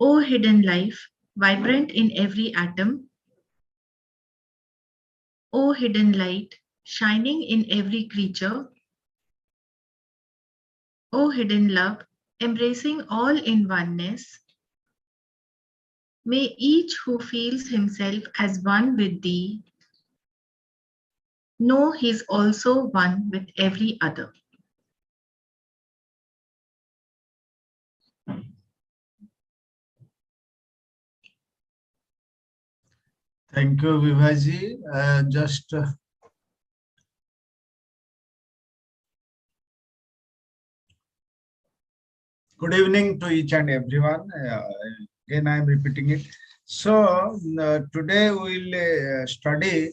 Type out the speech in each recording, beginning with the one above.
O hidden life, vibrant in every atom. O hidden light, shining in every creature. O hidden love, embracing all in oneness. May each who feels himself as one with thee know he's also one with every other. Thank you, Vibhaji. Good evening to each and everyone. Again, I am repeating it. So, today we will study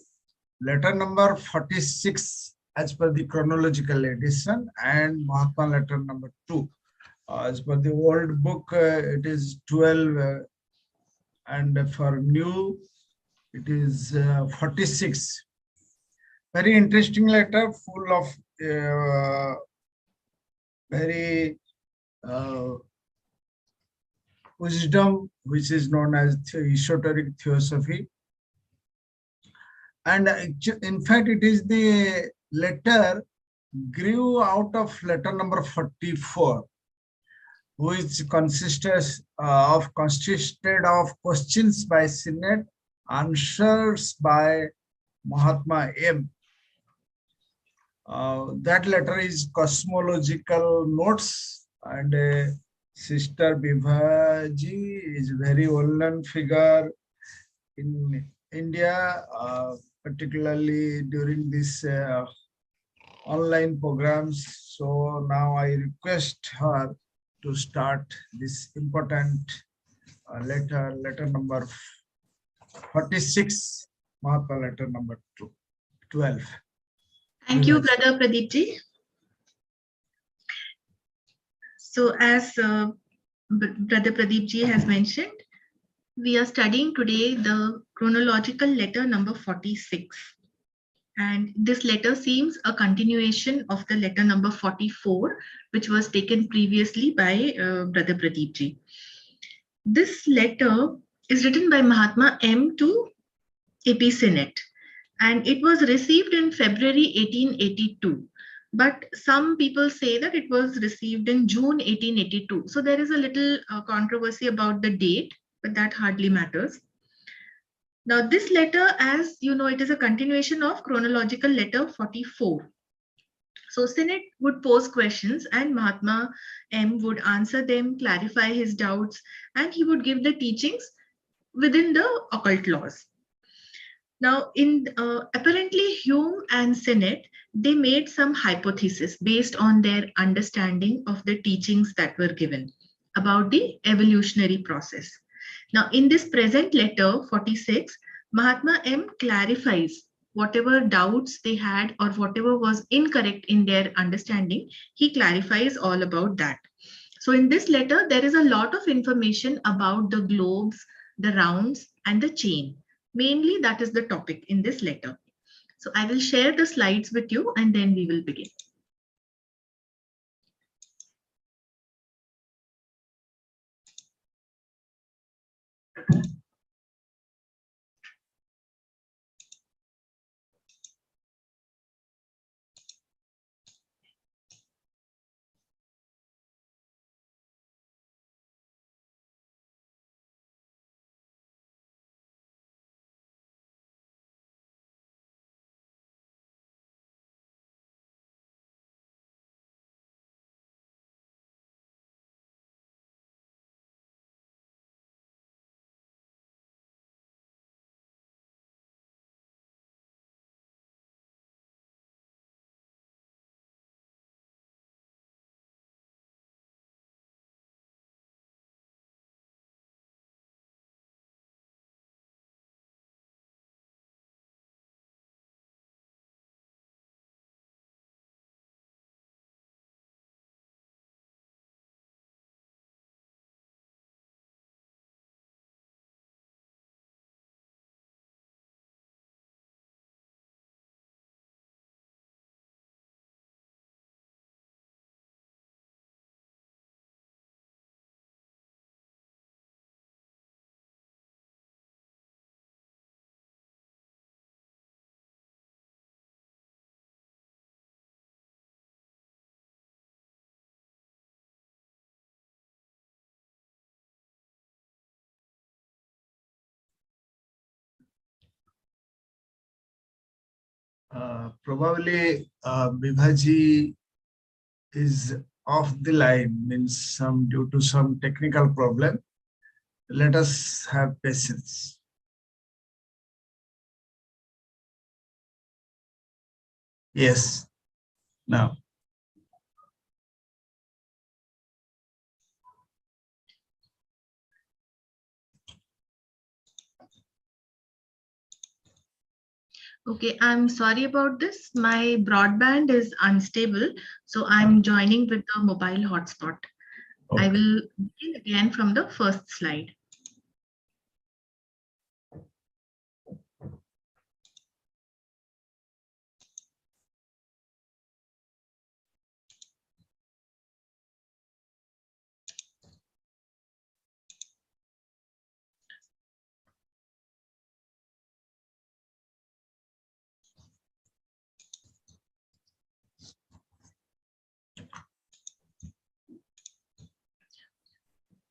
letter number 46 as per the chronological edition and Mahatma letter number 2. As per the old book, it is 12 and for new, it is 46. Very interesting letter, full of very wisdom, which is known as esoteric theosophy. And in fact, it is the letter grew out of letter number 44, which consisted of questions by Synod, answers by Mahatma M. That letter is cosmological notes, and Sister.Vibha ji is very well-known figure in India, particularly during this online programs. So now I request her to start this important letter number 46, Mahatma letter number 12. Thank you, Brother Pradip ji. So as Brother Pradip ji has mentioned, we are studying today the chronological letter number 46. And this letter seems a continuation of the letter number 44, which was taken previously by Brother Pradip ji. This letter is written by Mahatma M to AP Senate, and it was received in February 1882. But some people say that it was received in June 1882. So there is a little controversy about the date, but that hardly matters. Now, this letter, as you know, it is a continuation of chronological letter 44. So Senate would pose questions and Mahatma M would answer them, clarify his doubts, and he would give the teachings within the occult laws. Now, apparently Hume and Senate, they made some hypothesis based on their understanding of the teachings that were given about the evolutionary process. Now, in this present letter 46, Mahatma M clarifies whatever doubts they had or whatever was incorrect in their understanding, he clarifies all about that. So in this letter, there is a lot of information about the globes, the rounds, and the chain. Mainly, that is the topic in this letter. So I will share the slides with you and then we will begin. Probably Vibhaji is off the line, means some due to some technical problem. Let us have patience. Yes, now. Okay, I'm sorry about this. My broadband is unstable, so I'm joining with the mobile hotspot. I Okay. will begin again from the first slide.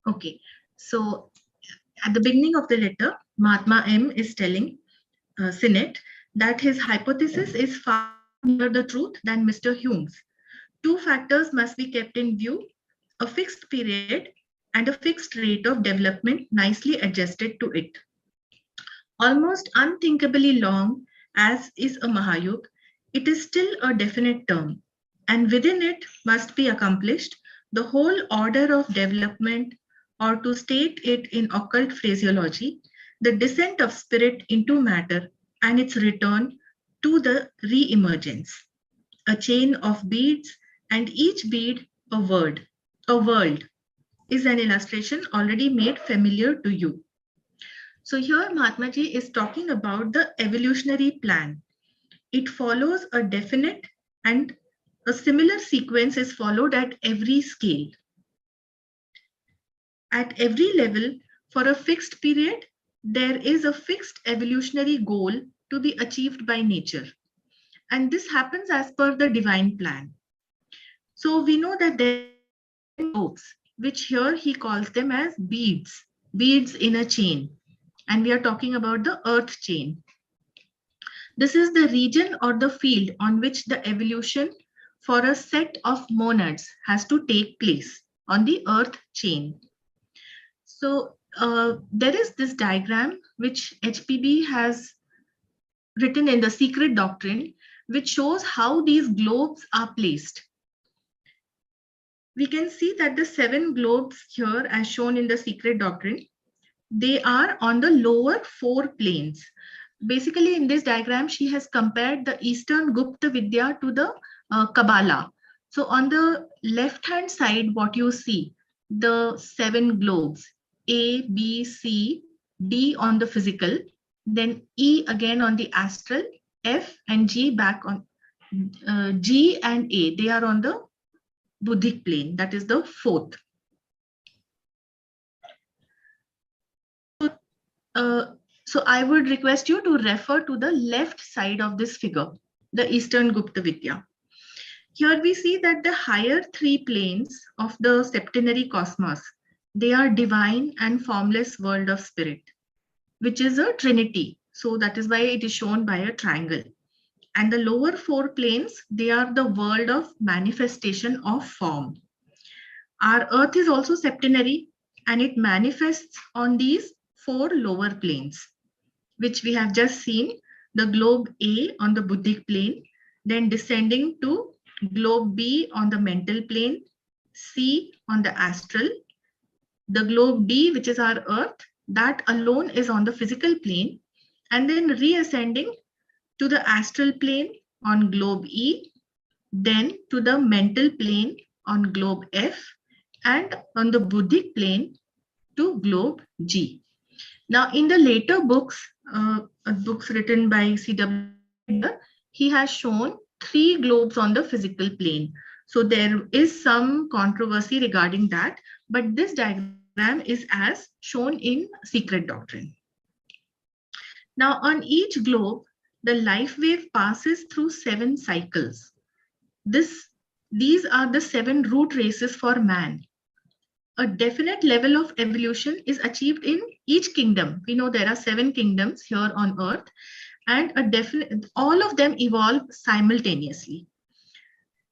Okay, so at the beginning of the letter, Mahatma M is telling Sinet that his hypothesis is far nearer the truth than Mr. Hume's. Two factors must be kept in view: a fixed period and a fixed rate of development nicely adjusted to it. Almost unthinkably long as is a Mahayug, it is still a definite term, and within it must be accomplished the whole order of development, or to state it in occult phraseology, the descent of spirit into matter and its return to the re-emergence. A chain of beads, and each bead a word, a world, is an illustration already made familiar to you. So here Mahatma Ji is talking about the evolutionary plan. It follows a definite, and a similar sequence is followed at every scale. At every level, for a fixed period, there is a fixed evolutionary goal to be achieved by nature. And this happens as per the divine plan. So we know that there are globes, which here he calls them as beads, beads in a chain. And we are talking about the earth chain. This is the region or the field on which the evolution for a set of monads has to take place on the earth chain. So there is this diagram which HPB has written in the secret doctrine, which shows how these globes are placed. We can see that the 7 globes here, as shown in the secret doctrine, they are on the lower 4 planes. Basically, in this diagram, she has compared the Eastern Gupta Vidya to the Kabbalah. So on the left-hand side, what you see, the 7 globes, A, B, C, D on the physical, then E again on the astral, F and G back on G and A. They are on the Buddhic plane, that is the 4th. So I would request you to refer to the left side of this figure, the Eastern Gupta Vidya. Here we see that the higher 3 planes of the septenary cosmos, they are divine and formless world of spirit, which is a trinity. So that is why it is shown by a triangle. And the lower 4 planes, they are the world of manifestation of form. Our earth is also septenary, and it manifests on these 4 lower planes, which we have just seen, the globe A on the Buddhic plane, then descending to globe B on the mental plane, C on the astral, the globe D, which is our earth, that alone is on the physical plane, and then reascending to the astral plane on globe E, then to the mental plane on globe F, and on the Buddhic plane to globe G. Now, in the later books, books written by C.W., he has shown 3 globes on the physical plane. So there is some controversy regarding that, but this diagram is as shown in Secret Doctrine. Now, on each globe, the life wave passes through 7 cycles. These are the 7 root races for man. A definite level of evolution is achieved in each kingdom. We know there are 7 kingdoms here on earth, and all of them evolve simultaneously.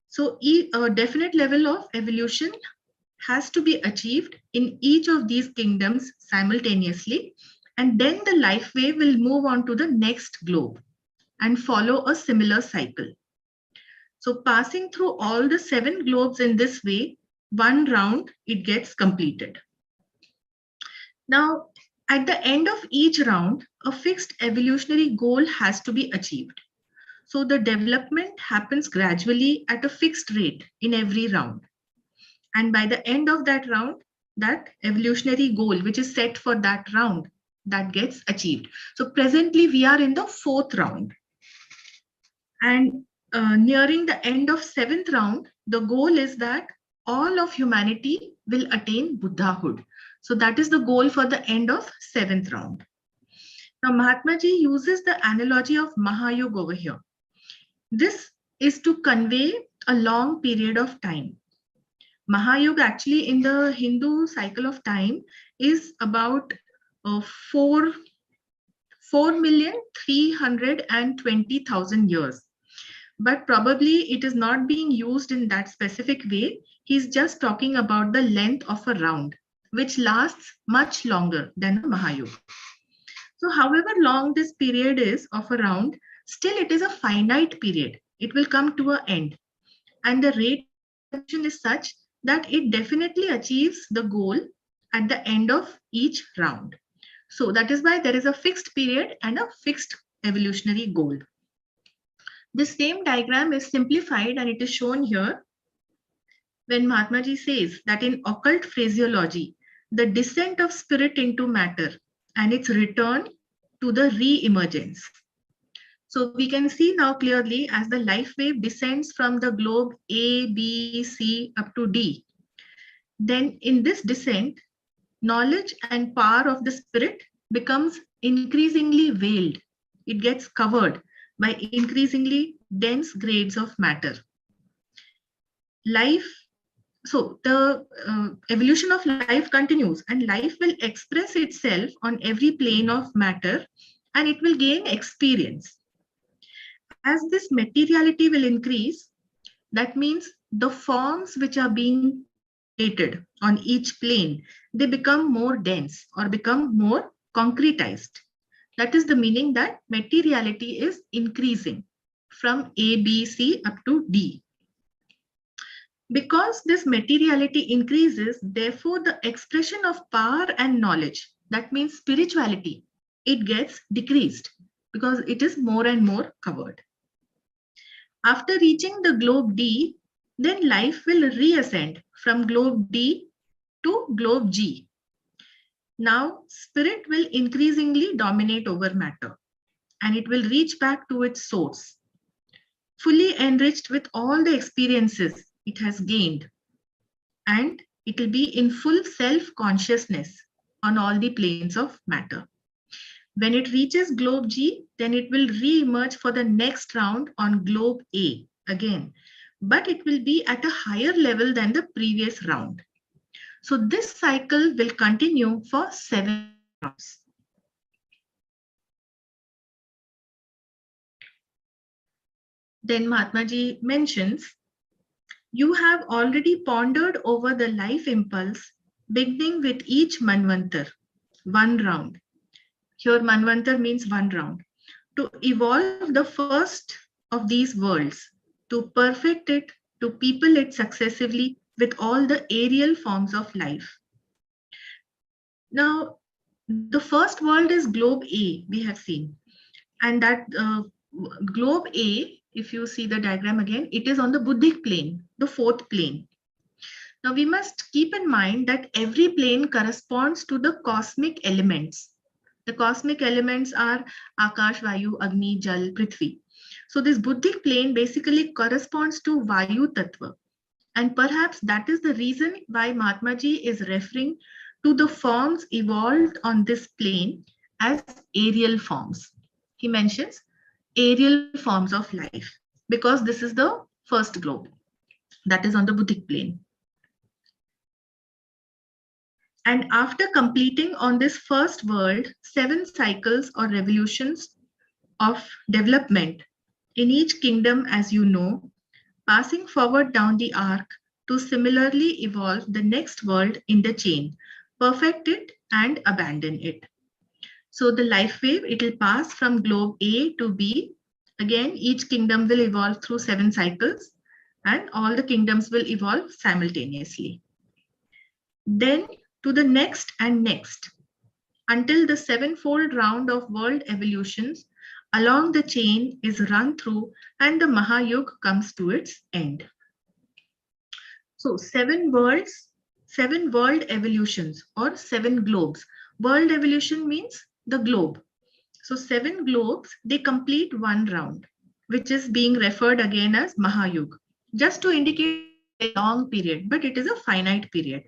So a definite level of evolution has to be achieved in each of these kingdoms simultaneously, and then the life wave will move on to the next globe and follow a similar cycle. So passing through all the 7 globes in this way, one round it gets completed. Now, at the end of each round, a fixed evolutionary goal has to be achieved. So the development happens gradually at a fixed rate in every round. And by the end of that round, that evolutionary goal, which is set for that round, that gets achieved. So presently we are in the 4th round. And nearing the end of 7th round, the goal is that all of humanity will attain Buddhahood. So that is the goal for the end of 7th round. Now Mahatma Ji uses the analogy of Mahayuga over here. This is to convey a long period of time. Mahayuga actually in the Hindu cycle of time is about 4,320,000 years. But probably it is not being used in that specific way. He's just talking about the length of a round, which lasts much longer than a Mahayuga. So however long this period is of a round, still it is a finite period. It will come to an end. And the rate of evolution is such that it definitely achieves the goal at the end of each round. So that is why there is a fixed period and a fixed evolutionary goal. This same diagram is simplified and it is shown here when Mahatma Ji says that in occult phraseology, the descent of spirit into matter and its return to the re-emergence. So we can see now clearly as the life wave descends from the globe A, B, C up to D. Then in this descent, knowledge and power of the spirit becomes increasingly veiled. It gets covered by increasingly dense grades of matter. So the evolution of life continues and life will express itself on every plane of matter and it will gain experience. As this materiality will increase, that means the forms which are being created on each plane, they become more dense or become more concretized. That is the meaning that materiality is increasing from A, B, C up to D. Because this materiality increases, therefore the expression of power and knowledge, that means spirituality, it gets decreased because it is more and more covered. After reaching the globe D, then life will reascend from globe D to globe G. Now, spirit will increasingly dominate over matter and it will reach back to its source, fully enriched with all the experiences it has gained, and it will be in full self-consciousness on all the planes of matter. When it reaches globe G, then it will re-emerge for the next round on globe A again, but it will be at a higher level than the previous round. So this cycle will continue for 7 rounds. Then Mahatma Ji mentions, you have already pondered over the life impulse, beginning with each Manvantar, one round. Here Manvantar means one round. To evolve the first of these worlds, to perfect it, to people it successively with all the aerial forms of life. Now, the first world is globe A, we have seen. And that globe A, if you see the diagram again, it is on the Buddhic plane, the 4th plane. Now, we must keep in mind that every plane corresponds to the cosmic elements. The cosmic elements are Akash, Vayu, Agni, Jal, Prithvi. So this Buddhic plane basically corresponds to Vayu Tattva. And perhaps that is the reason why Mahatma Ji is referring to the forms evolved on this plane as aerial forms. He mentions aerial forms of life because this is the first globe that is on the Buddhic plane. And after completing on this first world 7 cycles or revolutions of development in each kingdom, as you know, passing forward down the arc to similarly evolve the next world in the chain, perfect it and abandon it. So the life wave, it will pass from globe A to B. Again, each kingdom will evolve through 7 cycles and all the kingdoms will evolve simultaneously. Then to the next and next, until the 7-fold round of world evolutions along the chain is run through and the Mahayuga comes to its end. So 7 worlds, 7 world evolutions or 7 globes. World evolution means the globe. So 7 globes, they complete 1 round, which is being referred again as Mahayuga, just to indicate a long period, but it is a finite period.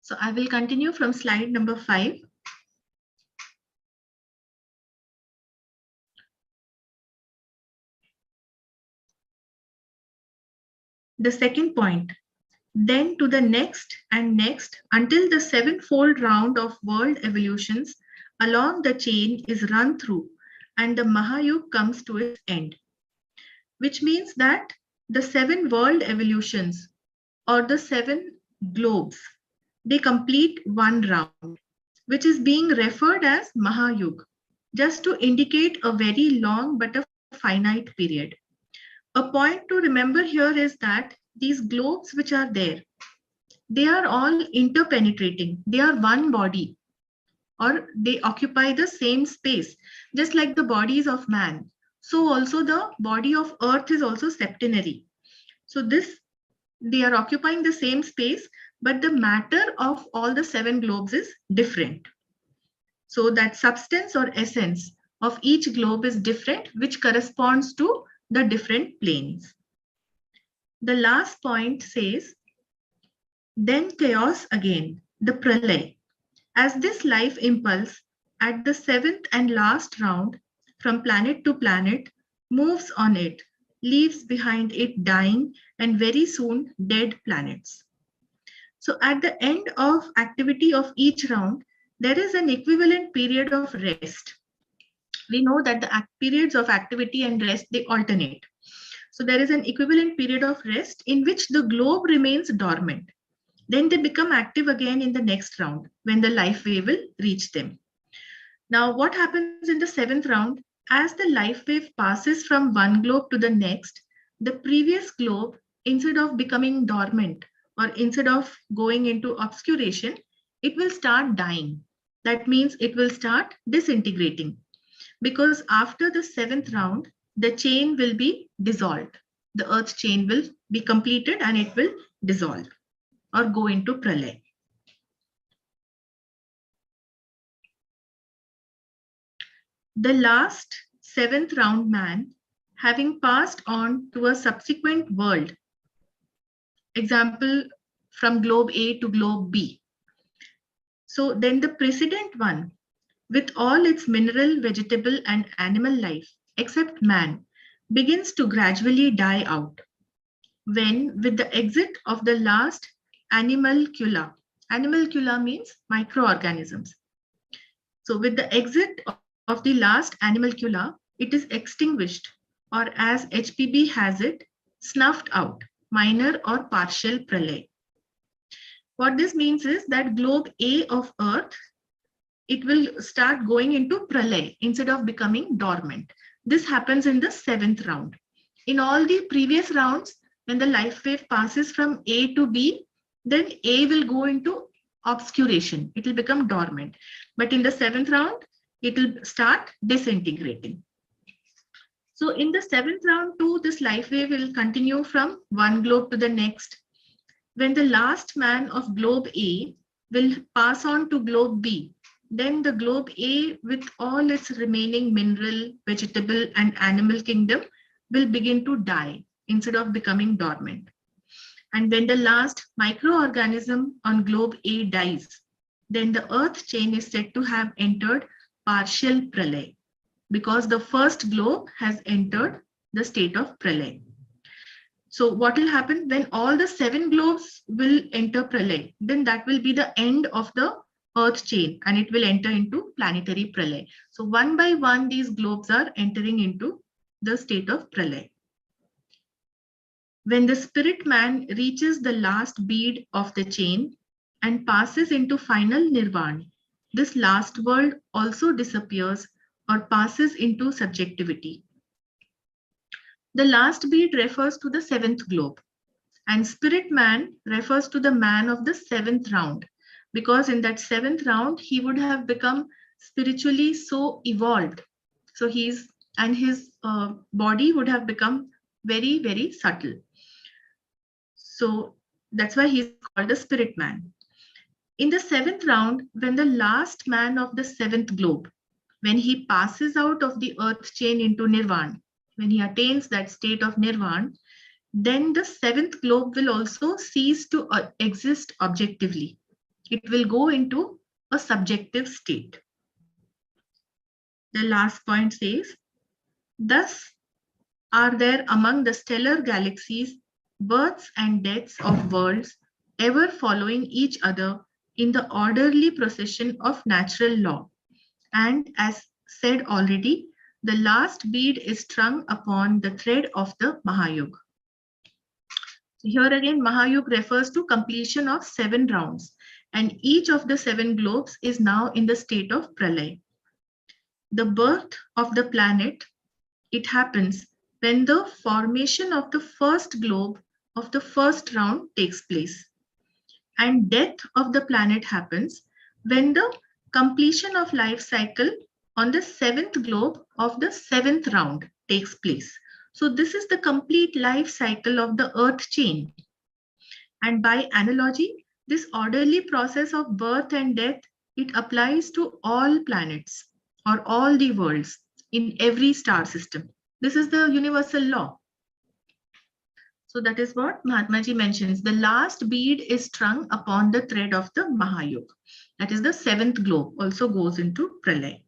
So I will continue from slide number 5. The second point, then to the next and next until the 7-fold round of world evolutions along the chain is run through and the Mahayuga comes to its end, which means that the 7 world evolutions or the 7 globes, they complete 1 round, which is being referred as Mahayuga, just to indicate a very long but a finite period. A point to remember here is that these globes which are there, they are all interpenetrating. They are one body, or they occupy the same space, just like the bodies of man. So also the body of earth is also septenary. So this, they are occupying the same space, but the matter of all the 7 globes is different. So that substance or essence of each globe is different, which corresponds to the different planes. The last point says, then chaos again, the pralay. As this life impulse at the 7th and last round from planet to planet moves on it, leaves behind it dying and very soon dead planets. So at the end of activity of each round, there is an equivalent period of rest. We know that the periods of activity and rest, they alternate. So there is an equivalent period of rest in which the globe remains dormant. Then they become active again in the next round when the life wave will reach them. Now, what happens in the 7th round? As the life wave passes from one globe to the next, the previous globe, instead of becoming dormant or instead of going into obscuration, it will start dying. That means it will start disintegrating, because after the 7th round, the chain will be dissolved. The earth chain will be completed and it will dissolve or go into pralay. The last 7th round man, having passed on to a subsequent world, example from globe A to globe B. So then the precedent one, with all its mineral, vegetable and animal life, except man, begins to gradually die out. When with the exit of the last animalcula means microorganisms. So with the exit of the last animalcula, it is extinguished, or as HPB has it, snuffed out, minor or partial pralay. What this means is that globe A of Earth, it will start going into pralay instead of becoming dormant. This happens in the 7th round. In all the previous rounds, when the life wave passes from A to B, then A will go into obscuration. It will become dormant. But in the 7th round, it will start disintegrating. So in the 7th round too, this life wave will continue from one globe to the next. When the last man of globe A will pass on to globe B, then the globe A with all its remaining mineral, vegetable and animal kingdom will begin to die instead of becoming dormant. And when the last microorganism on globe A dies, then the earth chain is said to have entered partial pralay, because the first globe has entered the state of pralay. So what will happen when all the 7 globes will enter pralay? Then that will be the end of the earth chain and it will enter into planetary pralay. So one by one, these globes are entering into the state of pralay. When the spirit man reaches the last bead of the chain and passes into final nirvana, this last world also disappears or passes into subjectivity. The last bead refers to the 7th globe, and spirit man refers to the man of the 7th round, because in that 7th round he would have become spiritually so evolved. So his body would have become very, very subtle. So that's why he's called the spirit man. In the 7th round, when the last man of the 7th globe, when he passes out of the earth chain into nirvana, when he attains that state of nirvana, then the 7th globe will also cease to exist objectively. It will go into a subjective state. The last point says, thus are there among the stellar galaxies births and deaths of worlds ever following each other in the orderly procession of natural law. And as said already, the last bead is strung upon the thread of the Mahayug. Here again, Mahayug refers to completion of 7 rounds, and each of the 7 globes is now in the state of pralay. The birth of the planet, it happens when the formation of the first globe of the first round takes place. And death of the planet happens when the completion of life cycle on the 7th globe of the 7th round takes place. So this is the complete life cycle of the earth chain. And by analogy, this orderly process of birth and death, it applies to all planets or all the worlds in every star system. This is the universal law. So that is what Mahatma Ji mentions. The last bead is strung upon the thread of the Mahayug. That is the 7th globe also goes into pralay.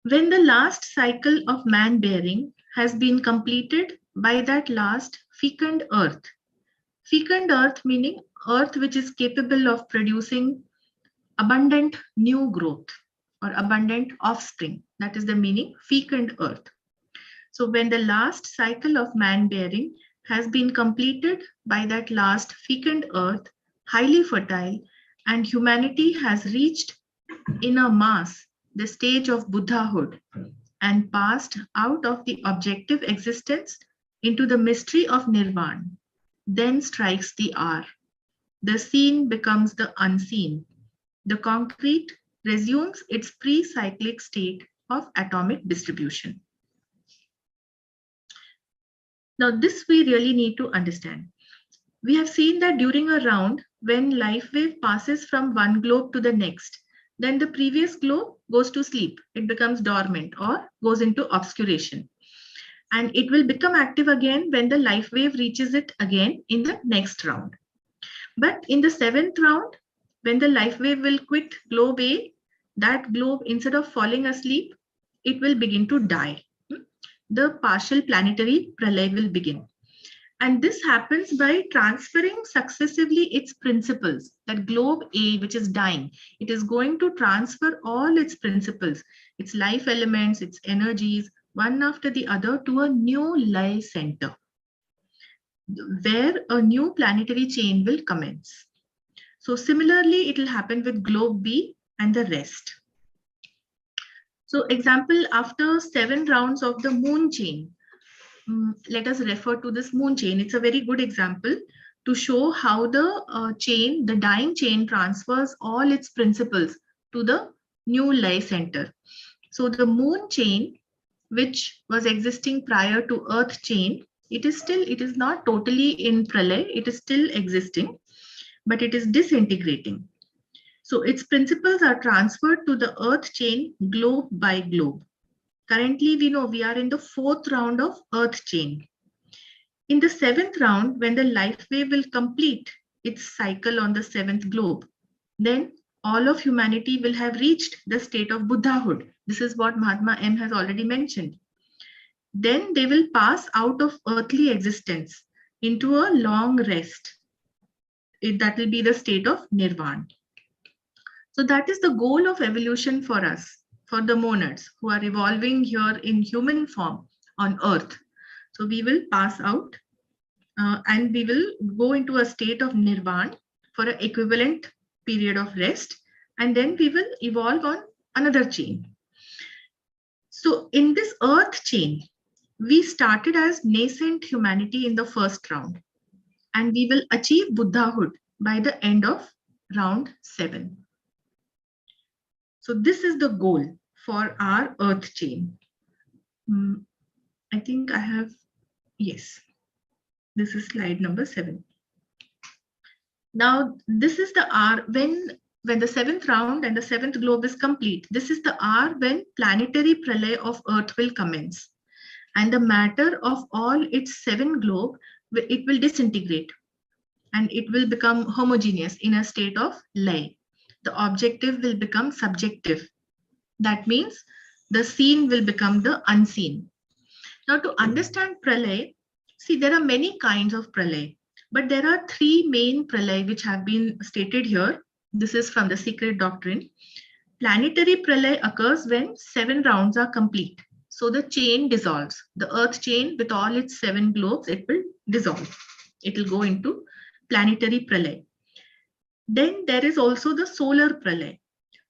When the last cycle of man bearing has been completed by that last fecund earth meaning earth which is capable of producing abundant new growth or abundant offspring. That is the meaning, fecund earth. So when the last cycle of man bearing has been completed by that last fecund earth, highly fertile, and humanity has reached in a mass the stage of Buddhahood and passed out of the objective existence into the mystery of nirvana, then strikes the hour. The seen becomes the unseen. The concrete resumes its pre-cyclic state of atomic distribution. Now, this we really need to understand. We have seen that during a round, when life wave passes from one globe to the next, then the previous globe goes to sleep. It becomes dormant or goes into obscuration. And it will become active again when the life wave reaches it again in the next round. But in the 7th round, when the life wave will quit globe A, that globe, instead of falling asleep, it will begin to die. The partial planetary pralay will begin. And this happens by transferring successively its principles. That globe A, which is dying, it is going to transfer all its principles, its life elements, its energies, one after the other to a new life center, where a new planetary chain will commence. So similarly, it will happen with globe B and the rest. So example, after 7 rounds of the moon chain, let us refer to this moon chain. It's a very good example to show how the chain, the dying chain, transfers all its principles to the new Lay center. So the moon chain, which was existing prior to Earth chain, it is not totally in pralay, it is still existing, but it is disintegrating. So its principles are transferred to the Earth chain globe by globe. Currently, we know we are in the 4th round of Earth chain. In the 7th round, when the life wave will complete its cycle on the 7th globe, then all of humanity will have reached the state of Buddhahood. This is what Mahatma M has already mentioned. Then they will pass out of earthly existence into a long rest. That will be the state of Nirvana. So that is the goal of evolution for us, for the monads who are evolving here in human form on Earth. So we will pass out and we will go into a state of Nirvana for an equivalent period of rest, and then we will evolve on another chain. So in this Earth chain, we started as nascent humanity in the 1st round, and we will achieve Buddhahood by the end of round 7. So this is the goal for our Earth chain. I think I have, yes, this is slide number 7. Now, this is the hour when the 7th round and the 7th globe is complete. This is the hour when planetary pralay of Earth will commence. And the matter of all its 7 globe, it will disintegrate and it will become homogeneous in a state of lay. The objective will become subjective. That means the seen will become the unseen. Now, to understand pralay, see, there are many kinds of pralay, but there are 3 main pralay which have been stated here. This is from the Secret Doctrine. Planetary pralay occurs when 7 rounds are complete. So the chain dissolves. The Earth chain with all its 7 globes, it will dissolve. It will go into planetary pralay. Then there is also the solar pralay.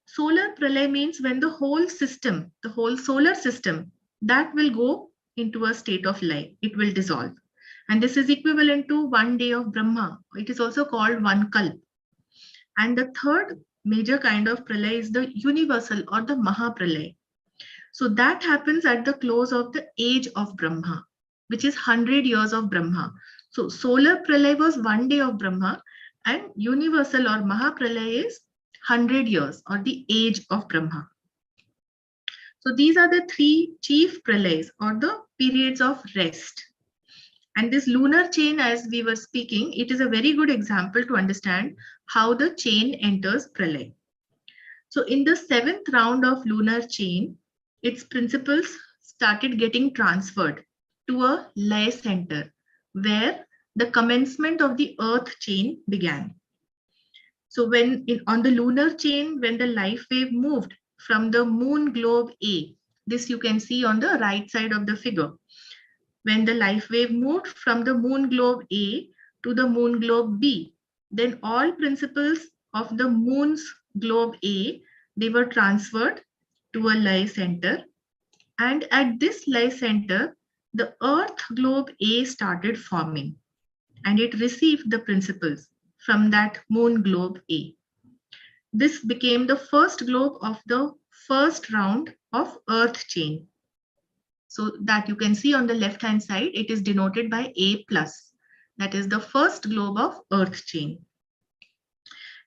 Solar pralay means when the whole system, the whole solar system, that will go into a state of lay. It will dissolve. And this is equivalent to 1 day of Brahma. It is also called 1 kalp. And the third major kind of pralay is the universal or the Mahapralay. So that happens at the close of the age of Brahma, which is 100 years of Brahma. So solar pralay was 1 day of Brahma, and universal or Mahapralay is 100 years or the age of Brahma. So these are the 3 chief pralays or the periods of rest. And this lunar chain, as we were speaking, it is a very good example to understand how the chain enters pralay. So in the 7th round of lunar chain, its principles started getting transferred to a lay center where the commencement of the Earth chain began. So when on the lunar chain, when the life wave moved from the moon globe A, this you can see on the right side of the figure. When the life wave moved from the moon globe A to the moon globe B, then all principles of the moon's globe A, they were transferred to a lay center. And at this lay center, the Earth globe A started forming, and it received the principles from that moon globe A. This became the first globe of the 1st round of Earth chain. So that you can see on the left hand side, it is denoted by A+. That is the first globe of Earth chain.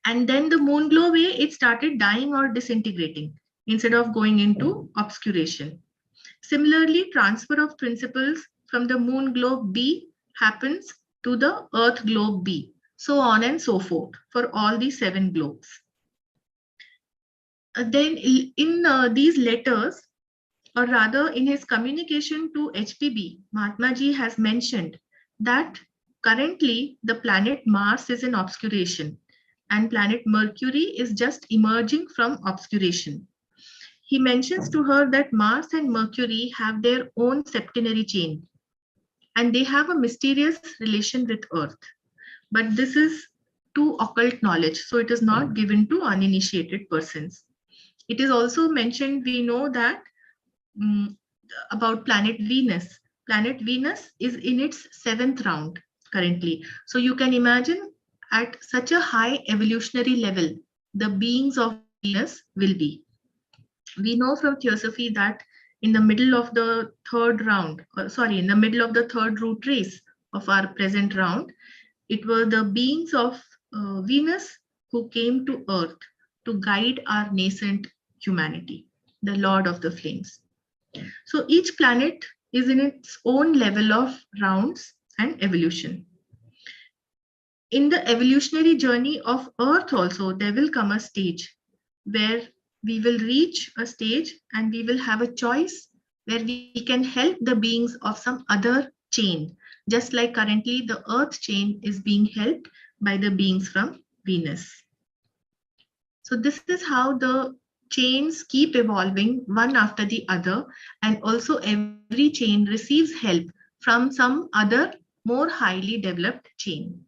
And then the moon globe A, it started dying or disintegrating instead of going into obscuration. Similarly, transfer of principles from the moon globe B happens to the Earth globe B, so on and so forth for all the 7 globes. Then in these letters, or rather in his communication to HPB, Mahatma Ji has mentioned that currently the planet Mars is in obscuration and planet Mercury is just emerging from obscuration. He mentions to her that Mars and Mercury have their own septenary chain and they have a mysterious relation with Earth. But this is to occult knowledge, so it is not given to uninitiated persons. It is also mentioned, we know that about planet Venus. Planet Venus is in its 7th round currently. So you can imagine at such a high evolutionary level, the beings of Venus will be. We know from Theosophy that in the middle of the third round, in the middle of the third root race of our present round, it were the beings of Venus who came to Earth to guide our nascent humanity, the Lord of the Flames. So each planet is in its own level of rounds and evolution. In the evolutionary journey of Earth also, there will come a stage where we will reach a stage and we will have a choice where we can help the beings of some other chain, just like currently the Earth chain is being helped by the beings from Venus. So this is how the chains keep evolving one after the other, and also every chain receives help from some other more highly developed chain.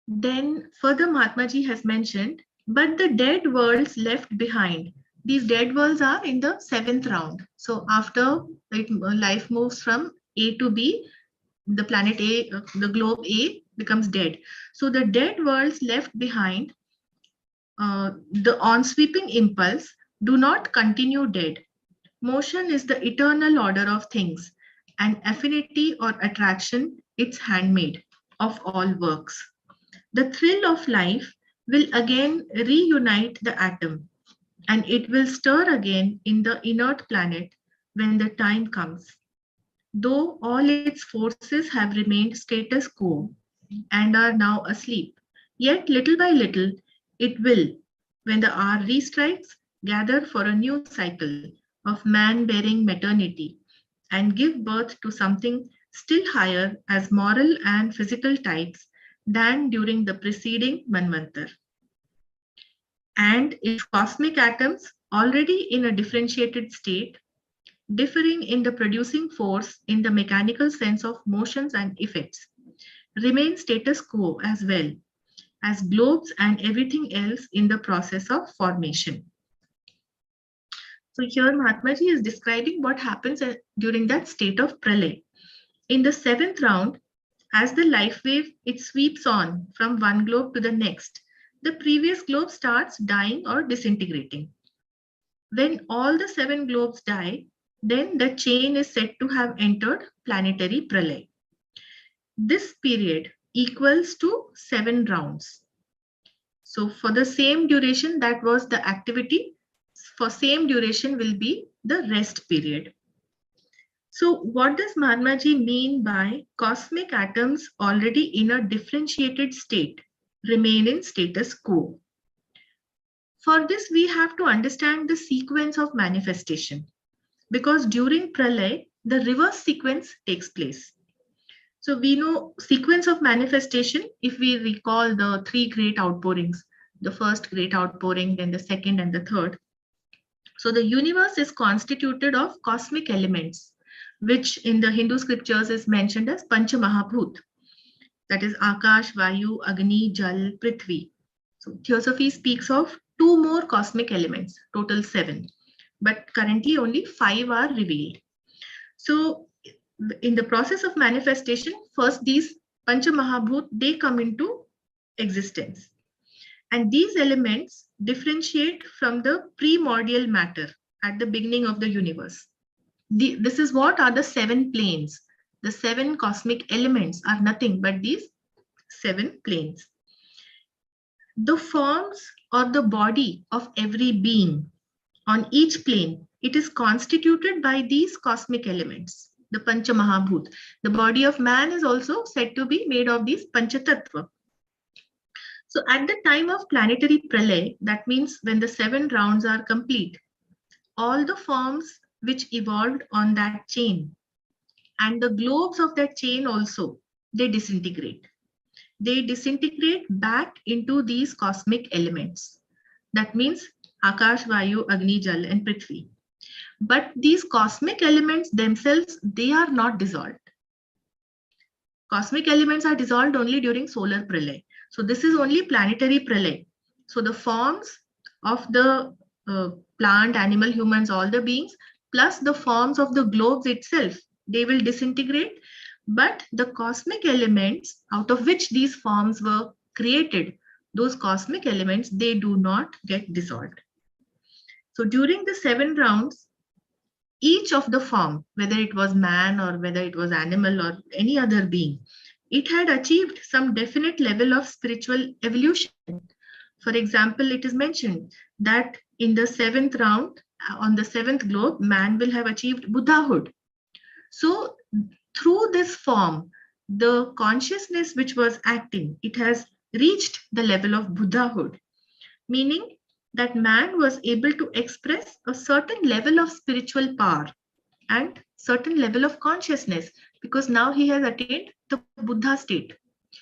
Then further Mahatmaji has mentioned, but the dead worlds left behind. These dead worlds are in the 7th round. So after life moves from A to B, the planet A, the globe A becomes dead. So the dead worlds left behind, the on-sweeping impulse, do not continue dead. Motion is the eternal order of things, and affinity or attraction its handmaid of all works. The thrill of life will again reunite the atom, and it will stir again in the inert planet when the time comes. Though all its forces have remained status quo and are now asleep, yet little by little it will, when the hour restrikes, gather for a new cycle of man bearing maternity and give birth to something still higher as moral and physical types than during the preceding Manvantar. And if cosmic atoms, already in a differentiated state, differing in the producing force in the mechanical sense of motions and effects, remain status quo as well as globes and everything else in the process of formation. So here Mahatmaji is describing what happens during that state of pralay. In the 7th round, as the life wave, it sweeps on from one globe to the next. The previous globe starts dying or disintegrating. When all the 7 globes die, then the chain is said to have entered planetary pralay. This period equals to 7 rounds. So for the same duration that was the activity, for same duration will be the rest period. So what does Mahatmaji mean by cosmic atoms already in a differentiated state remain in status quo? For this, we have to understand the sequence of manifestation, because during pralay, the reverse sequence takes place. So we know sequence of manifestation, if we recall the 3 great outpourings, the first great outpouring, then the second and the third. So the universe is constituted of cosmic elements, which in the Hindu scriptures is mentioned as Pancha Mahabhut, that is Akash, Vayu, Agni, Jal, Prithvi. So Theosophy speaks of 2 more cosmic elements, total 7, but currently only 5 are revealed. So in the process of manifestation, first these Pancha Mahabhut, they come into existence. And these elements differentiate from the primordial matter at the beginning of the universe. This is what are the 7 planes. The 7 cosmic elements are nothing but these 7 planes. The forms or the body of every being on each plane, it is constituted by these cosmic elements, the Pancha Mahabhut. The body of man is also said to be made of these Pancha Tattva. So at the time of planetary pralay, that means when the 7 rounds are complete, all the forms which evolved on that chain and the globes of that chain also, they disintegrate. They disintegrate back into these cosmic elements. That means Akash, Vayu, Agni, Jal and Prithvi. But these cosmic elements themselves, they are not dissolved. Cosmic elements are dissolved only during solar pralay. So this is only planetary pralay. So the forms of the plant, animal, humans, all the beings, plus the forms of the globes itself, they will disintegrate. But the cosmic elements out of which these forms were created those cosmic elements, they do not get dissolved. So during the 7 rounds, each of the form, whether it was man or whether it was animal or any other being, it had achieved some definite level of spiritual evolution. For example, it is mentioned that in the 7th round, on the 7th globe, man will have achieved Buddhahood. So through this form, the consciousness which was acting, it has reached the level of Buddhahood, meaning that man was able to express a certain level of spiritual power and certain level of consciousness, because now he has attained the Buddha state.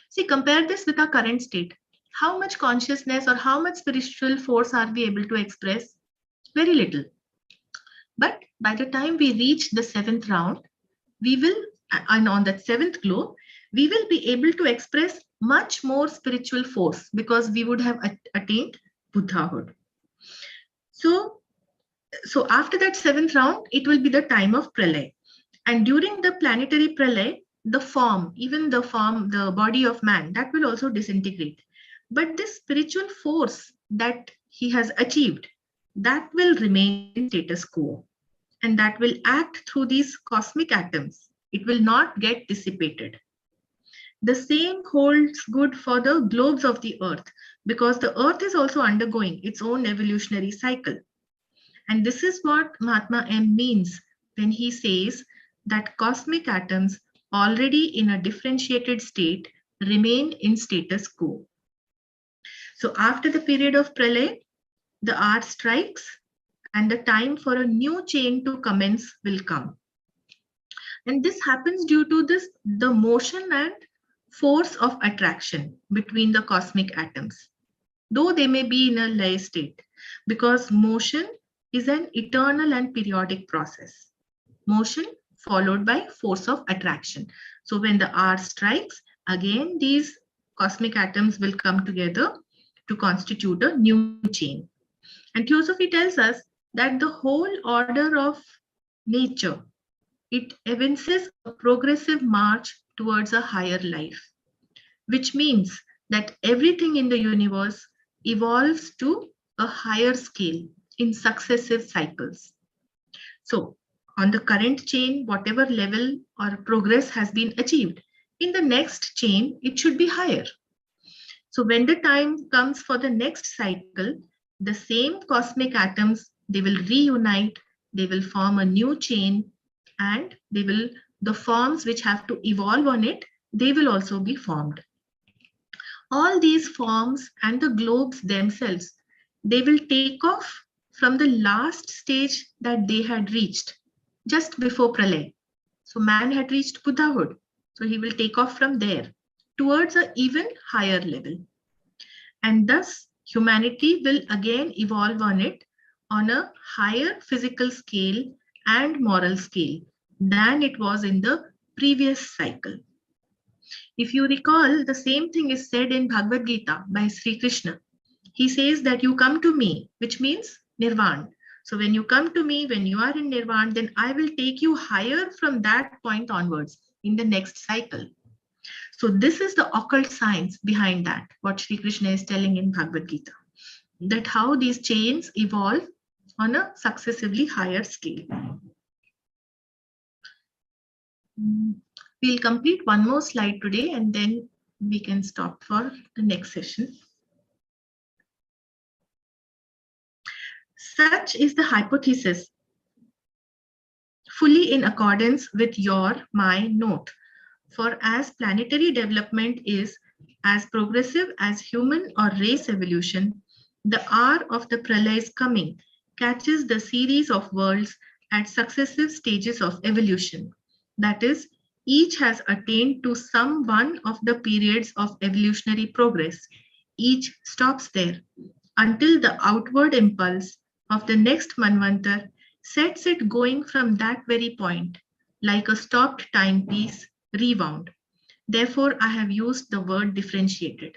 See, compare this with our current state. How much consciousness or how much spiritual force are we able to express? Very little. But by the time we reach the 7th round, we will, and on that 7th globe, we will be able to express much more spiritual force because we would have attained Buddhahood. So after that 7th round, it will be the time of Pralay. And during the planetary Pralay, the form, even the form, the body of man, that will also disintegrate. But this spiritual force that he has achieved, that will remain status quo. And that will act through these cosmic atoms. It will not get dissipated. The same holds good for the globes of the earth, because the earth is also undergoing its own evolutionary cycle. And this is what Mahatma M means when he says that cosmic atoms already in a differentiated state remain in status quo. So after the period of Pralay, the hour strikes and the time for a new chain to commence will come. And this happens due to the motion and force of attraction between the cosmic atoms, though they may be in a lay state, because motion is an eternal and periodic process. Motion followed by force of attraction. So when the hour strikes, again these cosmic atoms will come together to constitute a new chain. And Theosophy tells us that the whole order of nature, it evinces a progressive march towards a higher life, which means that everything in the universe evolves to a higher scale in successive cycles. So on the current chain, whatever level or progress has been achieved, in the next chain, it should be higher. So when the time comes for the next cycle, the same cosmic atoms, they will reunite, they will form a new chain, and the forms which have to evolve on it, they will also be formed. All these forms and the globes themselves, they will take off from the last stage that they had reached just before Pralay. So man had reached Buddhahood. So he will take off from there towards an even higher level. And thus humanity will again evolve on it on a higher physical scale and moral scale than it was in the previous cycle. If you recall, the same thing is said in Bhagavad Gita by Sri Krishna. He says that you come to me, which means nirvana. So when you come to me, when you are in nirvana, then I will take you higher from that point onwards in the next cycle. So this is the occult science behind that, what Sri Krishna is telling in Bhagavad Gita, that how these chains evolve on a successively higher scale. We'll complete one more slide today and then we can stop for the next session. Such is the hypothesis, fully in accordance with my note. For as planetary development is as progressive as human or race evolution, the hour of the Pralay's coming catches the series of worlds at successive stages of evolution. That is, each has attained to some one of the periods of evolutionary progress. Each stops there until the outward impulse of the next Manvantar sets it going from that very point, like a stopped timepiece rewound. Therefore, I have used the word differentiated.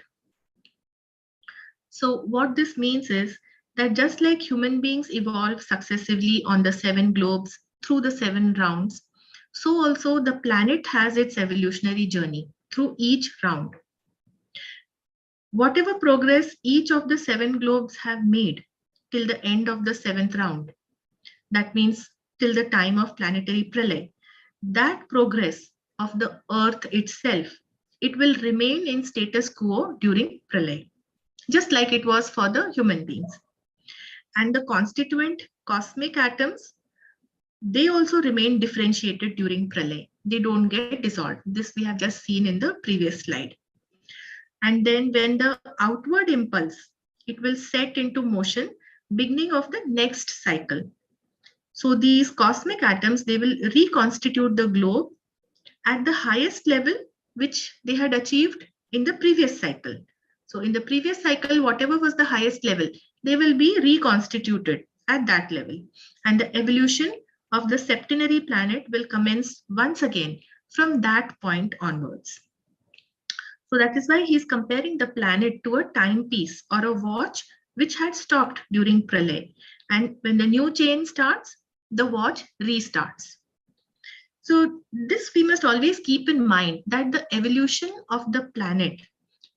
So what this means is that just like human beings evolve successively on the 7 globes through the 7 rounds, so also the planet has its evolutionary journey through each round. Whatever progress each of the 7 globes have made till the end of the 7th round, that means till the time of planetary pralay, that progress of the earth itself, it will remain in status quo during pralay, just like it was for the human beings. And the constituent cosmic atoms, they also remain differentiated during pralay. They don't get dissolved. This we have just seen in the previous slide. And then when the outward impulse, it will set into motion beginning of the next cycle. So these cosmic atoms, they will reconstitute the globe at the highest level which they had achieved in the previous cycle. So in the previous cycle, whatever was the highest level, they will be reconstituted at that level. And the evolution of the septenary planet will commence once again from that point onwards. So that is why he is comparing the planet to a timepiece or a watch which had stopped during pralay. And when the new chain starts, the watch restarts. So this we must always keep in mind, that the evolution of the planet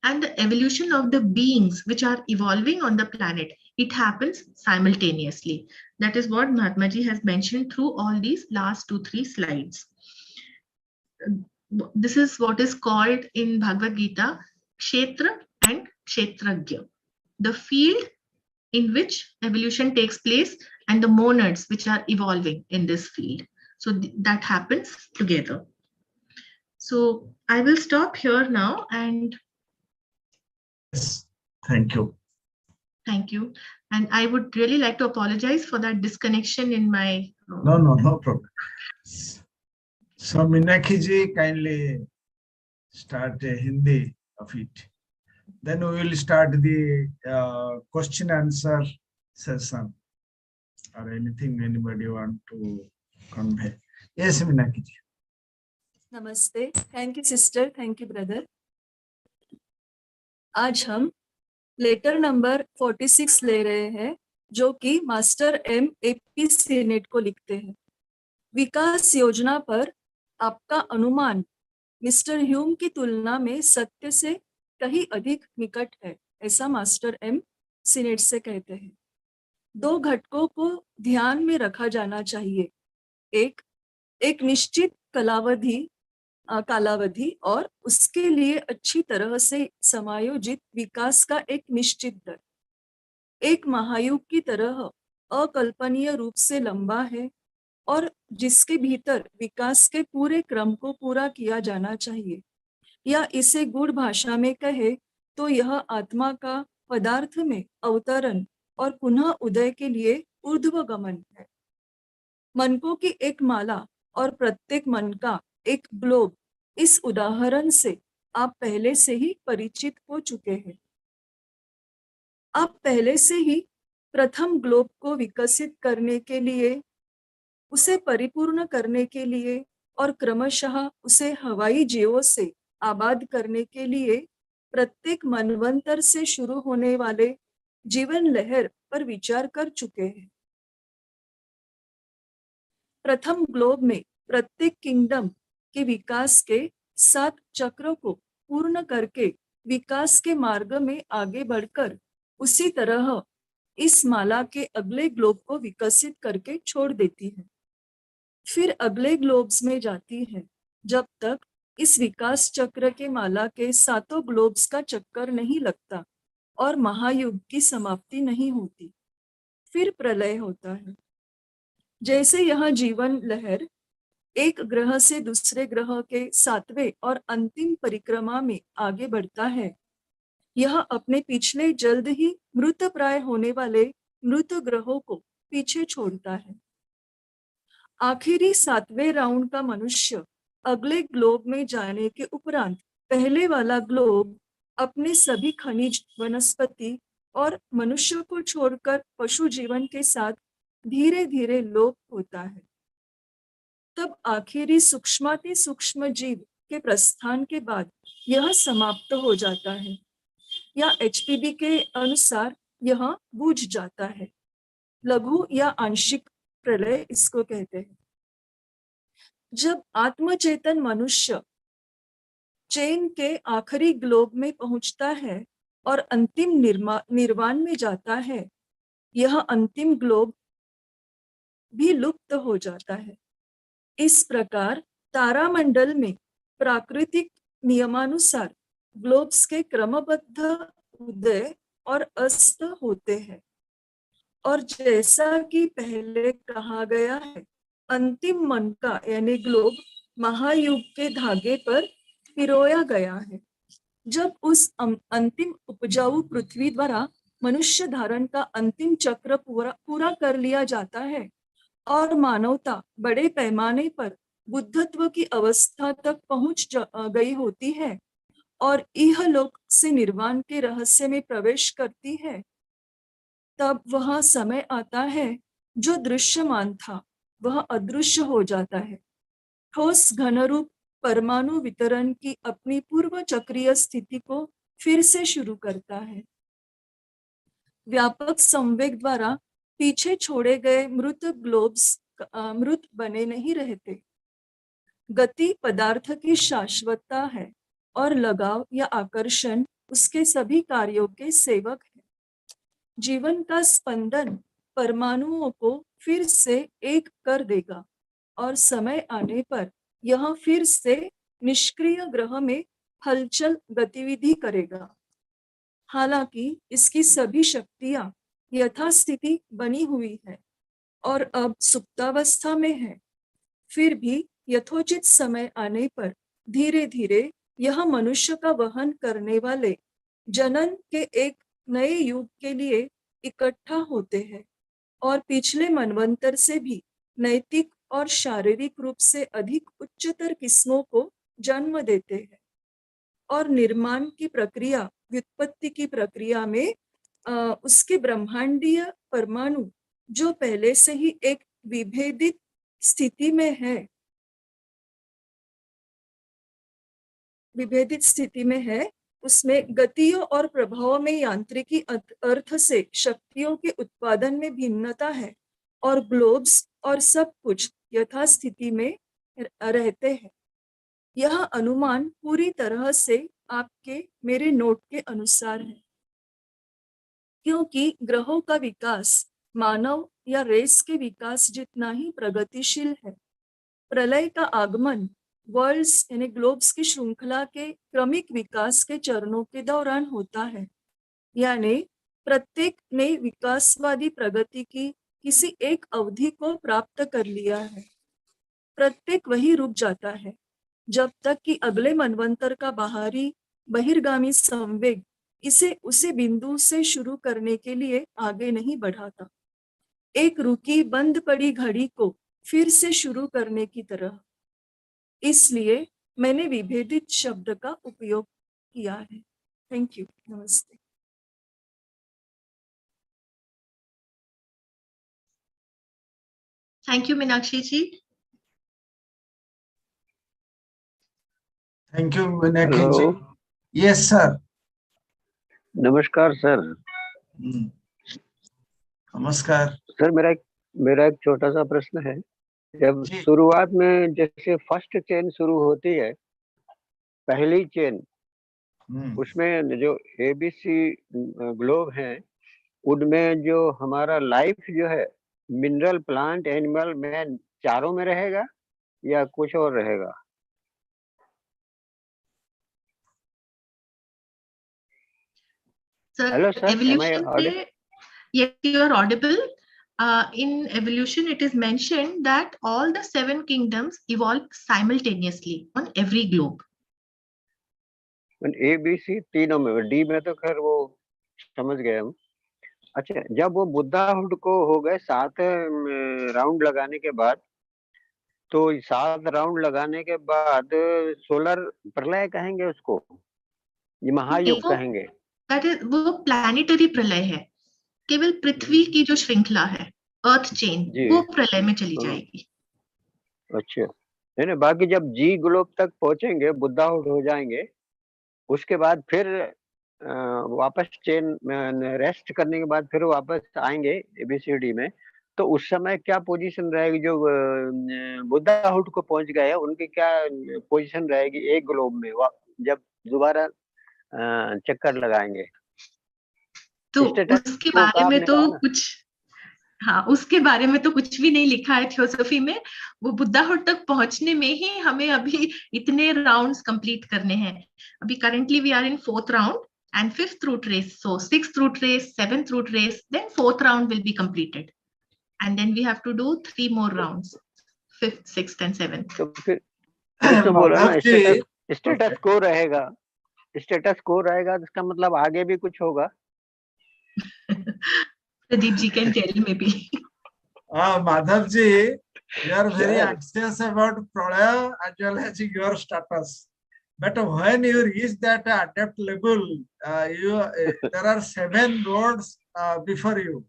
and the evolution of the beings which are evolving on the planet, it happens simultaneously. That is what Mahatma Ji has mentioned through all these last 2-3 slides. This is what is called in Bhagavad Gita Kshetra and Kshetragya, the field in which evolution takes place and the monads which are evolving in this field. So that happens together. So I will stop here now, and Yes, thank you. thank you. And I would really like to apologize for that disconnection in my... No problem. So Minakhi ji, kindly start a Hindi of it. Then we will start the question answer session, or anything anybody want to convey. Yes, Minakhi ji. नमस्ते. Thank you sister, thank you brother. आज हम letter number 46 ले रहे हैं, जो कि master M AP senate को लिखते हैं. विकास योजना पर आपका अनुमान मिस्टर ह्यूम की तुलना में सत्य से कहीं अधिक निकट है, ऐसा मास्टर एम सीनेट से कहते हैं. 2 घटकों को ध्यान में रखा जाना चाहिए. एक निश्चित कालावधि और उसके लिए अच्छी तरह से समायोजित विकास का एक निश्चित दर. एक महायुग की तरह अकल्पनीय रूप से लंबा है और जिसके भीतर विकास के पूरे क्रम को पूरा किया जाना चाहिए, या इसे गूढ़ भाषा में कहे तो यह आत्मा का पदार्थ में अवतरण और पुनः उदय के लिए ऊर्ध्वगमन है. मनकों की एक माला और प्रत्येक मन का एक ग्लोब, इस उदाहरण से आप पहले से ही परिचित हो चुके हैं. आप पहले से ही प्रथम ग्लोब को विकसित करने के लिए, उसे परिपूर्ण करने के लिए और क्रमशः उसे हवाई जीवों से आबाद करने के लिए प्रत्येक मनवंतर से शुरू होने वाले जीवन लहर पर विचार कर चुके हैं. प्रथम ग्लोब में प्रत्येक किंगडम के विकास के 7 चक्रों को पूर्ण करके विकास के मार्ग में आगे बढ़कर उसी तरह इस माला के अगले ग्लोब को विकसित करके छोड़ देती है. फिर अगले ग्लोब्स में जाती है जब तक इस विकास चक्र के माला के 7 ग्लोब्स का चक्कर नहीं लगता और महायुग की समाप्ति नहीं होती. फिर प्रलय होता है. जैसे यह जीवन लहर एक ग्रह से दूसरे ग्रह के 7वें और अंतिम परिक्रमा में आगे बढ़ता है, यह अपने पिछले जल्द ही मृत प्राय होने वाले मृत ग्रहों को पीछे छोड़ता है. आखिरी 7वें राउंड का मनुष्य अगले ग्लोब में जाने के उपरांत पहले वाला ग्लोब अपने सभी खनिज, वनस्पति और मनुष्य को छोड़कर पशु जीवन के साथ धीरे धीरे लोप होता है. तब आखिरी सूक्ष्माति सूक्ष्म जीव के प्रस्थान के बाद यह समाप्त हो जाता है, या एचपीबी के अनुसार यह बूझ जाता है. लघु या आंशिक प्रलय इसको कहते हैं. जब आत्मचेतन मनुष्य चेन के आखिरी ग्लोब में पहुंचता है और अंतिम निर्वाण में जाता है, यह अंतिम ग्लोब भी लुप्त हो जाता है। इस प्रकार तारामंडल में प्राकृतिक नियमानुसार ग्लोब्स के क्रमबद्ध उदय और अस्त होते हैं। और जैसा कि पहले कहा गया है, अंतिम मन का यानी ग्लोब महायुग के धागे पर पिरोया गया है। जब उस अंतिम उपजाऊ पृथ्वी द्वारा मनुष्य धारण का अंतिम चक्र पूरा कर लिया जाता है और मानवता बड़े पैमाने पर बुद्धत्व की अवस्था तक पहुंच गई होती है और इहलोक से निर्वाण के रहस्य में प्रवेश करती है, तब वह समय आता है जो दृश्यमान था वह अदृश्य हो जाता है। ठोस घनरूप परमाणु वितरण की अपनी पूर्व चक्रीय स्थिति को फिर से शुरू करता है। व्यापक संवेग द्वारा पीछे छोड़े गए मृत ग्लोब्स मृत बने नहीं रहते। गति पदार्थ की शाश्वतता है और लगाव या आकर्षण उसके सभी कार्यों के सेवक है। जीवन का स्पंदन परमाणुओं को फिर से एक कर देगा और समय आने पर यह फिर से निष्क्रिय ग्रह में हलचल गतिविधि करेगा। हालांकि इसकी सभी शक्तियां यथास्थिति बनी हुई है और अब सुप्तावस्था में है, फिर भी यथोचित समय आने पर धीरे धीरे यह मनुष्य का वहन करने वाले जनन के एक नए युग के लिए इकट्ठा होते हैं और पिछले मनवंतर से भी नैतिक और शारीरिक रूप से अधिक उच्चतर किस्मों को जन्म देते हैं। और निर्माण की प्रक्रिया, व्युत्पत्ति की प्रक्रिया में उसके ब्रह्मांडीय परमाणु जो पहले से ही एक विभेदित स्थिति में है, उसमें गतियों और प्रभावों में यांत्रिकी अर्थ से शक्तियों के उत्पादन में भिन्नता है और ग्लोब्स और सब कुछ यथास्थिति में रहते हैं। यह अनुमान पूरी तरह से आपके मेरे नोट के अनुसार है, क्योंकि ग्रहों का विकास मानव या रेस के विकास जितना ही प्रगतिशील है। प्रलय का आगमन वर्ल्ड्स यानी ग्लोब्स की श्रृंखला के क्रमिक विकास के चरणों के दौरान होता है, यानी प्रत्येक ने विकासवादी प्रगति की किसी एक अवधि को प्राप्त कर लिया है। प्रत्येक वही रुक जाता है जब तक कि अगले मनवंतर का बाहरी बहिर्गामी संवेग इसे उसे बिंदु से शुरू करने के लिए आगे नहीं बढ़ाता, एक रुकी बंद पड़ी घड़ी को फिर से शुरू करने की तरह। इसलिए मैंने विभेदित शब्द का उपयोग किया है। Thank you. नमस्ते। Thank you Meenakshi ji. Thank you Meenakshi ji. Yes sir. नमस्कार सर। नमस्कार सर, मेरा एक छोटा सा प्रश्न है। जब जी। शुरुआत में जैसे फर्स्ट चेन शुरू होती है, पहली चेन, उसमें जो एबीसी ग्लोब है, उनमें जो हमारा लाइफ जो है मिनरल, प्लांट, एनिमल, मैन चारों में रहेगा या कुछ और रहेगा? Hello, sir. Am I audible? Yes, you are audible. In evolution, it is mentioned that all the 7 kingdoms evolve simultaneously on every globe. A B C तीनों में, डी में तो खैर वो समझ गए हम। अच्छा, जब वो बुद्धाहुड को हो गए 7 राउंड लगाने के बाद, तो 7 राउंड लगाने के बाद सोलर प्रलय कहेंगे उसको, ये महायुग कहेंगे? That is वो प्लैनेटरी प्रलय है, केवल पृथ्वी की जो श्रृंखला है, अर्थ चेन, वो प्रलय में चली जाएगी। अच्छा, है ना। बाकी जब जी ग्लोब तक पहुंचेंगे, बुद्धाहुड हो जाएंगे, उसके बाद फिर वापस चेन रेस्ट करने के बाद फिर वापस आएंगे एबीसीडी में, तो उस समय क्या पोजीशन रहेगी? जो बुद्धाहुड को पहुंच गए हैं उनकी क्या पोजीशन रहेगी एक ग्लोब में जब दोबारा चक्कर लगाएंगे? तो Status उसके quo बारे का में आपने तो कहा ना? कुछ, हाँ, उसके बारे में तो कुछ भी नहीं लिखा है थियोसॉफी में। वो बुद्धाहुड तक पहुंचने में ही हमें अभी इतने राउंड्स कंप्लीट करने हैं। अभी currently we are in 4th round and 5th root race. So 6th root race, 7th root race, then 4th round will be completed. And then we have to do 3 more rounds, 5th, 6th and 7th. तो फिर तो बोलो ना, Madhav ji, status को रहेगा, status को रहेगा, तो इसका मतलब आगे भी कुछ होगा। Pradip ji can tell maybe. Madhav ji, you are very Sure. anxious about pralaya as well as your status. But when you reach that adept level, there are 7 roads before you.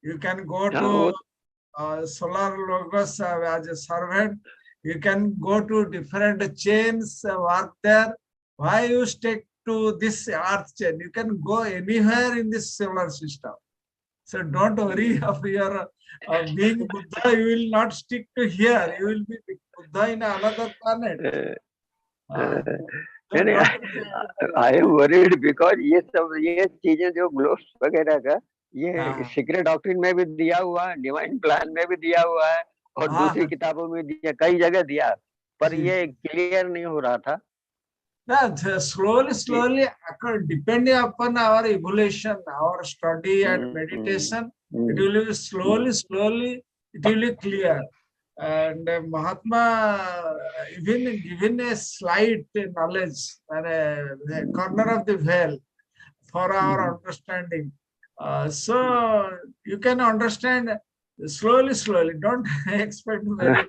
You can go to solar logos as a servant. You can go to different chains, work there. Why you stick to this earth chain? You can go anywhere in this solar system. So don't worry of your being Buddha. You will not stick to here. You will be Buddha in another planet. I am worried because ये चीजें जो globes वगैरह का, ये secret doctrine में भी दिया हुआ है, डिवाइन प्लान में भी दिया हुआ है, और दूसरी किताबों में दिया, कई जगह दिया, पर ये क्लियर नहीं हो रहा था। Slowly, depending upon our evolution, our study and meditation, it will be slowly, it will be clear. And Mahatma even given a slight knowledge and a corner of the veil for our understanding. So you can understand slowly. Don't expect very.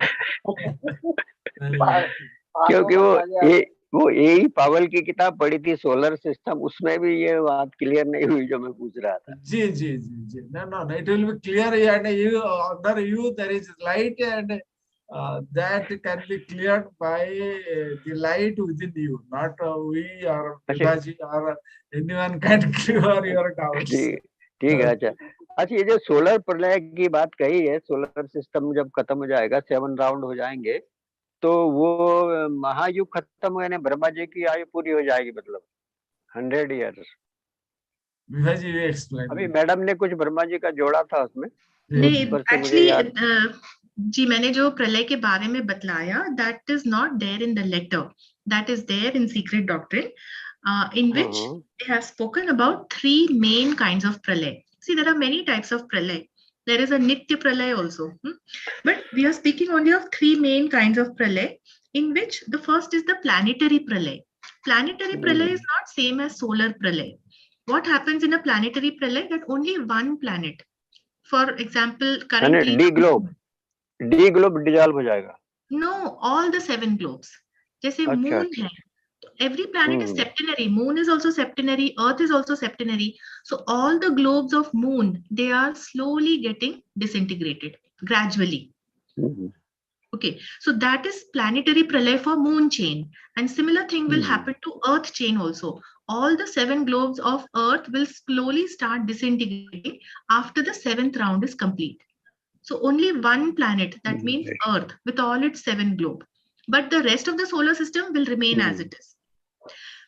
क्योंकि वो यही पावल की किताब पढ़ी थी, solar system, उसमें भी ये बात क्लियर नहीं हुई जो मैं पूछ रहा था। जी। No, it will be clear, and you, under you there is light, and that can be cleared by the light within you, not we or Vibhaji or anyone can clear your doubts. ठीक है। अच्छा, ये जो solar प्रलय की बात कही है, सोलर सिस्टम जब खत्म हो जाएगा, 7 राउंड हो जाएंगे, तो वो महायुग खत्म हुए ना, ब्रह्मा जी की आयु पूरी हो जाएगी, मतलब 100 ईयर्स। Vibhaji, you explain. अभी मैडम ने कुछ ब्रह्मा जी का जोड़ा था उसमें। नहीं, एक्चुअली जी मैंने जो प्रलय के बारे में बतलाया, that is not there in the letter, that is there in secret doctrine, in which they have spoken about 3 main kinds of pralay. See, there are many types of pralay. There is a nitya pralay also, but we are speaking only of 3 main kinds of pralay, in which the first is the planetary pralay. Planetary pralay is not same as solar pralay. What happens in a planetary pralay? That only one planet, for example, currently D globe dissolve हो जाएगा। No, all the 7 globes. जैसे moon है, every planet is septenary. Moon is also septenary. Earth is also septenary. So all the globes of moon, they are slowly getting disintegrated gradually. Okay, so that is planetary pralay for moon chain, and similar thing will happen to earth chain also. All the 7 globes of earth will slowly start disintegrating after the 7th round is complete. So only one planet, that means Earth, with all its 7 globes. But the rest of the solar system will remain as it is.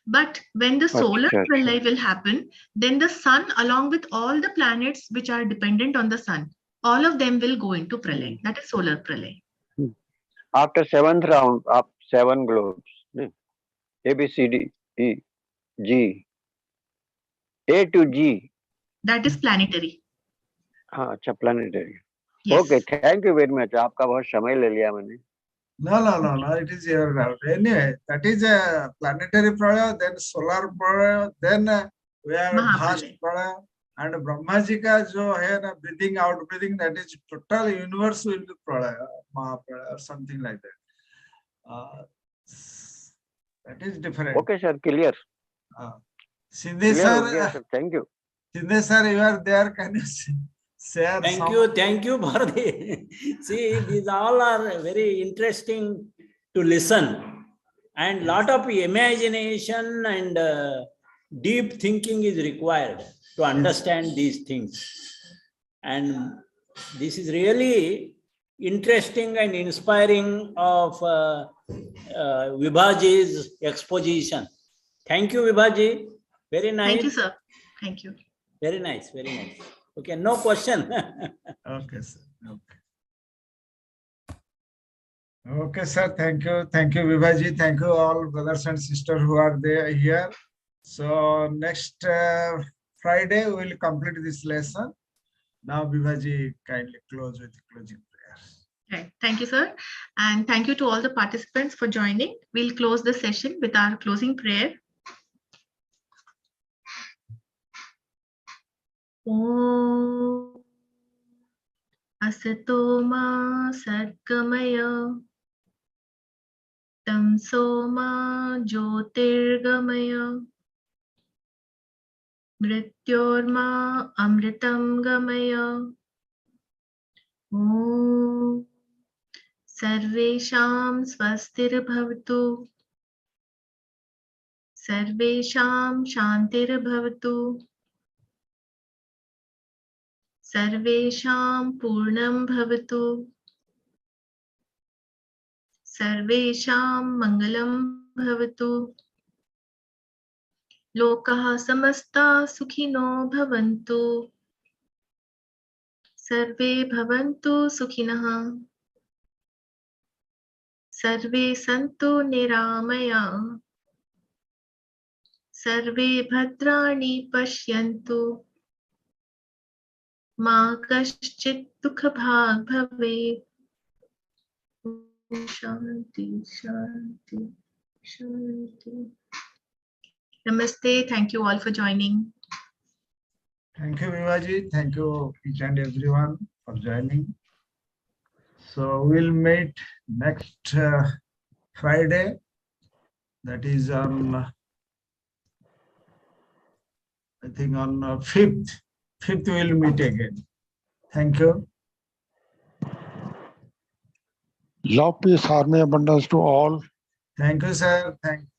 But when the solar pralay will happen, then the sun, along with all the planets which are dependent on the sun, all of them will go into pralay. That is solar pralay. After 7th round, of 7 globes, A, B, C, D, E, G, A to G. That is planetary. हाँ, अच्छा, planetary. Yes. Okay, thank you very much. आपका बहुत समय ले लिया मैंने। No, it is your doubt. Anyway, that is a planetary pralaya, then solar pralaya, then we have vast pralaya, and Brahma ji ka jo hai na, breathing out, breathing, that is total universe will be pralaya, Mahapatra or something like that. That is different. Okay, sir, clear. Sindhe sir, thank you. Sindhe sir, you are there. Can you share? Thank you, Bharati. See, these all are very interesting to listen, and lot of imagination and deep thinking is required to understand these things. And this is really interesting and inspiring of Vibhaji's exposition. Thank you, Vibhaji. Very nice. Thank you, sir. Thank you. Very nice, very nice. Okay, no question. Okay, sir. Okay. Okay, sir. Thank you. Thank you, Vibhaji. Thank you all brothers and sisters who are there here. So next Friday, we will complete this lesson. Now, Vibhaji, kindly close with closing prayers. Right. Thank you, sir. And thank you to all the participants for joining. We'll close the session with our closing prayer. Om Asato Ma Sadgamaya Tamso Ma Jyotirgamaya Mrityorma Amritam Gamaya. Om Sarvesham Swastir Bhavatu Sarvesham Shantir Bhavatu Sarvesham Purnam Bhavatu Sarvesham Mangalam Bhavatu Lokaha Samasta Sukhino Bhavantu Sarve Bhavantu Sukhinaha Sarve Santu Niramaya Sarve Bhadrani Pashyantu Ma Kaschit Dukha Bhag Bhave. Shanti, Shanti, Shanti. Namaste. Thank you all for joining. Thank you, Vibhaji. Thank you, each and everyone, for joining. So we'll meet next Friday. That is on, I think, on 5th. 5th we'll meet again. Thank you. Love, peace, harmony, abundance to all. Thank you, sir. Thank